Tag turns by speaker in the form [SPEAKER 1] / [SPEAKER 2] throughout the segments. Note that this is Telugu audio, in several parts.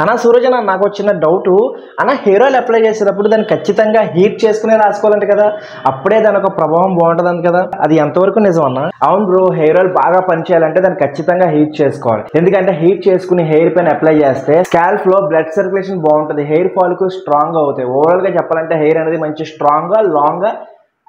[SPEAKER 1] అన్న సూరజన నాకు వచ్చిన డౌట్ అన్న హెయిర్ ఆయిల్ అప్లై చేసేటప్పుడు దాన్ని ఖచ్చితంగా హీట్ చేసుకునే రాసుకోవాలంటే కదా అప్పుడే దాని ఒక ప్రభావం బాగుంటుంది కదా అది ఎంతవరకు నిజం అన్న? అవును బ్రో, హెయిర్ ఆయిల్ బాగా పనిచేయాలంటే దాన్ని ఖచ్చితంగా హీట్ చేసుకోవాలి. ఎందుకంటే హీట్ చేసుకుని హెయిర్ పైన అప్లై చేస్తే స్కాల్ప్ లో బ్లడ్ సర్క్యులేషన్ బాగుంటుంది, హెయిర్ ఫాలికల్స్ స్ట్రాంగ్ గా అవుతాయి. ఓవరాల్ గా చెప్పాలంటే హెయిర్ అనేది మంచి స్ట్రాంగ్ గా లాంగ్ గా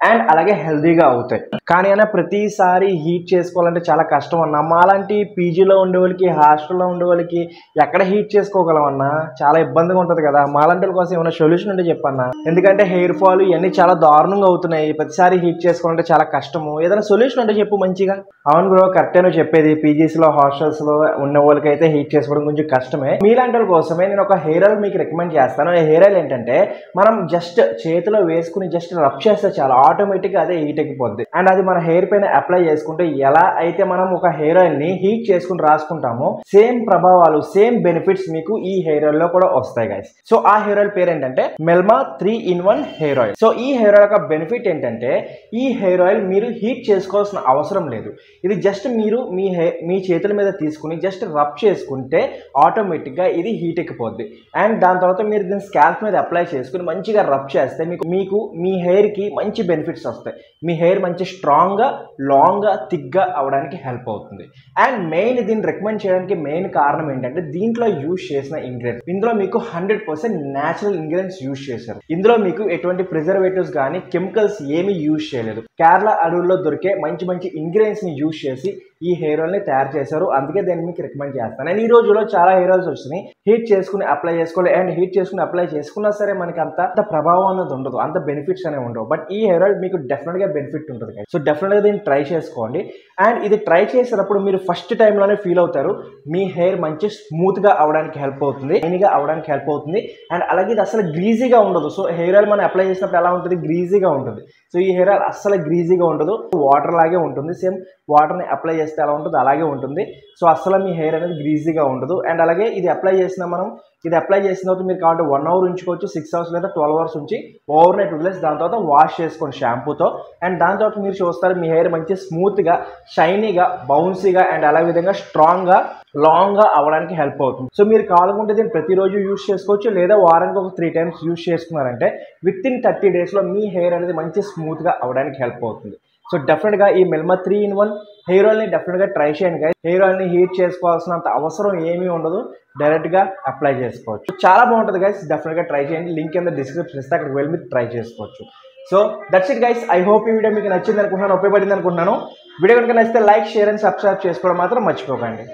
[SPEAKER 1] అండ్ అలాగే హెల్దీగా అవుతాయి. కానీ అయినా ప్రతిసారి హీట్ చేసుకోవాలంటే చాలా కష్టం అన్న. మాలాంటి పీజీలో ఉండే వాళ్ళకి, హాస్టల్లో ఉండే వాళ్ళకి ఎక్కడ హీట్ చేసుకోగలం అన్న? చాలా ఇబ్బందిగా ఉంటుంది కదా. మాలాంటి వాళ్ళ కోసం ఏమైనా సొల్యూషన్ ఉంటే చెప్పన్నా. ఎందుకంటే హెయిర్ ఫాల్ ఇవన్నీ చాలా దారుణంగా అవుతున్నాయి, ప్రతిసారి హీట్ చేసుకోవాలంటే చాలా కష్టము. ఏదైనా సొల్యూషన్ ఉంటే చెప్పు మంచిగా. అవును బ్రో, కరెక్టే నువ్వు చెప్పేది. పీజీస్ లో హాస్టల్స్ లో ఉన్న వాళ్ళకైతే హీట్ చేసుకోవడం కొంచెం కష్టమే. మీలాంటి వాళ్ళ కోసమే నేను ఒక హెయిర్ ఆయిల్ మీకు రికమెండ్ చేస్తాను. ఈ హెయిర్ ఆయిల్ ఏంటంటే మనం జస్ట్ చేతిలో వేసుకుని జస్ట్ రబ్ చేస్తే చాలా ఆటోమేటిక్గా అదే హీట్ ఎక్కిపోద్ది. అండ్ అది మన హెయిర్ పైన అప్లై చేసుకుంటే ఎలా అయితే మనం ఒక హెయిర్ ఆయిల్ ని హీట్ చేసుకుని రాసుకుంటామో సేమ్ ప్రభావాలు, సేమ్ బెనిఫిట్స్ మీకు ఈ హెయిర్ ఆయిల్ లో కూడా వస్తాయి గైస్. సో ఆ హెయిర్ ఆయిల్ పేరు ఏంటంటే మెల్మా 3-in-1 హెయిర్ ఆయిల్. సో ఈ హెయిర్ ఆయిల్ యొక్క బెనిఫిట్ ఏంటంటే ఈ హెయిర్ ఆయిల్ మీరు హీట్ చేసుకోవాల్సిన అవసరం లేదు. ఇది జస్ట్ మీరు మీ చేతుల మీద తీసుకుని జస్ట్ రబ్ చేసుకుంటే ఆటోమేటిక్ గా ఇది హీట్ ఎక్కిపోద్ది. అండ్ దాని తర్వాత మీరు దీన్ని స్కాల్ప్ మీద అప్లై చేసుకుని మంచిగా రబ్ చేస్తే మీకు మీ హెయిర్ కి మంచి బెనిఫిట్స్ వస్తాయి. మీ హెయిర్ మంచి స్ట్రాంగ్ గా, లాంగ్ గా, థిక్ గా అవడానికి హెల్ప్ అవుతుంది. అండ్ మెయిన్ దీన్ని రికమెండ్ చేయడానికి మెయిన్ కారణం ఏంటంటే దీంట్లో యూజ్ చేసిన ఇంగ్రీడియంట్స్, ఇందులో మీకు 100% న్యాచురల్ ఇంగ్రీడియంట్స్ యూజ్ చేశారు. ఇందులో మీకు ఎటువంటి ప్రిజర్వేటివ్స్ కానీ కెమికల్స్ ఏమీ యూజ్ చేయలేదు. కేరళ అడవుల్లో దొరికే మంచి మంచి ఇంగ్రీడియంట్స్ ని యూజ్ చేసి ఈ హెయిర్ ఆయిల్ ని తయారు చేశారు. అందుకే దీన్ని మీకు రికమెండ్ చేస్తాను. అండ్ ఈ రోజుల్లో చాలా హెయిర్ ఆయిల్స్ వచ్చినాయి, హీట్ చేసుకుని అప్లై చేసుకోవాలి. అండ్ హీట్ చేసుకుని అప్లై చేసుకున్నా సరే మనకి అంత ప్రభావం అనేది ఉండదు, అంత బెనిఫిట్స్ అనేవి ఉండవు. బట్ ఈ హెయిర్ ఆయిల్ మీకు డెఫినెట్ గా బెనిఫిట్ ఉంటుంది. సో డెఫినెట్ గా దీన్ని ట్రై చేసుకోండి. అండ్ ఇది ట్రై చేసేటప్పుడు మీరు ఫస్ట్ టైంలోనే ఫీల్ అవుతారు మీ హెయిర్ మంచి స్మూత్ గా అవడానికి హెల్ప్ అవుతుంది, షైనీగా అవడానికి హెల్ప్ అవుతుంది. అండ్ అలాగే ఇది అసలు గ్రీజీగా ఉండదు. సో హెయిర్ ఆయిల్ మనం అప్లై చేసినప్పుడు ఎలా ఉంటుంది, గ్రీజీగా ఉంటుంది. సో ఈ హెయిర్ ఆయిల్ అస్సలు గ్రీజీగా ఉండదు, వాటర్ లాగే ఉంటుంది. సేమ్ వాటర్ ని అప్లై చేస్తే ఎలా ఉంటుందో అలాగే ఉంటుంది. సో అస్సలు మీ హెయిర్ అనేది గ్రీజీగా ఉండదు. అండ్ అలాగే ఇది అప్లై చేసిన తర్వాత మీరు కావాలంటే 1 hour ఉంచుకోవచ్చు, 6 hours లేదా 12 hours ఉంచి ఓవర్ నైట్ వదిలేసి దాని తర్వాత వాష్ చేసుకోండి షాంపూతో. అండ్ దాని తర్వాత మీరు చూస్తారు మీ హెయిర్ మంచి స్మూత్ గా, షైనీగా, బౌన్సీగా అండ్ అలా విధంగా స్ట్రాంగ్ గా, లాంగ్ గా అవడానికి హెల్ప్ అవుతుంది. సో మీరు కావాలనుకుంటే దీన్ని ప్రతిరోజు యూజ్ చేసుకోవచ్చు, లేదా వారానికి ఒక 3 times యూజ్ చేసుకున్నారంటే విత్ ఇన్ 30 days లో మీ హెయిర్ అనేది మంచి స్మూత్ గా అవడానికి హెల్ప్ అవుతుంది. సో డెఫినెట్ గా ఈ మెల్మా 3-in-1 హెయిర్ ఆయిల్ ని డెఫినెట్ గా ట్రై చేయండి గైస్. హెయిర్ ఆయిల్ ని హీట్ చేసుకోవాల్సినంత అవసరం ఏమీ ఉండదు, డైరెక్ట్ గా అప్లై చేసుకోవచ్చు. చాలా బాగుంటుంది గైస్, డెఫినెట్ గా ట్రై చేయండి. లింక్ కింద డిస్క్రిప్షన్ ఇస్తే అక్కడికి వెళ్ళి మీరు ట్రై చేసుకోవచ్చు. So that's it guys. I hope ఈ వీడియో మీకు నచ్చింది అనుకుంటున్నాను, ఉపయోగపడింది అనుకుంటున్నాను. వీడియో కనుక నచ్చితే లైక్, షేర్ అండ్ సబ్స్క్రైబ్ చేసుకోవడం మాత్రం మర్చిపోకండి.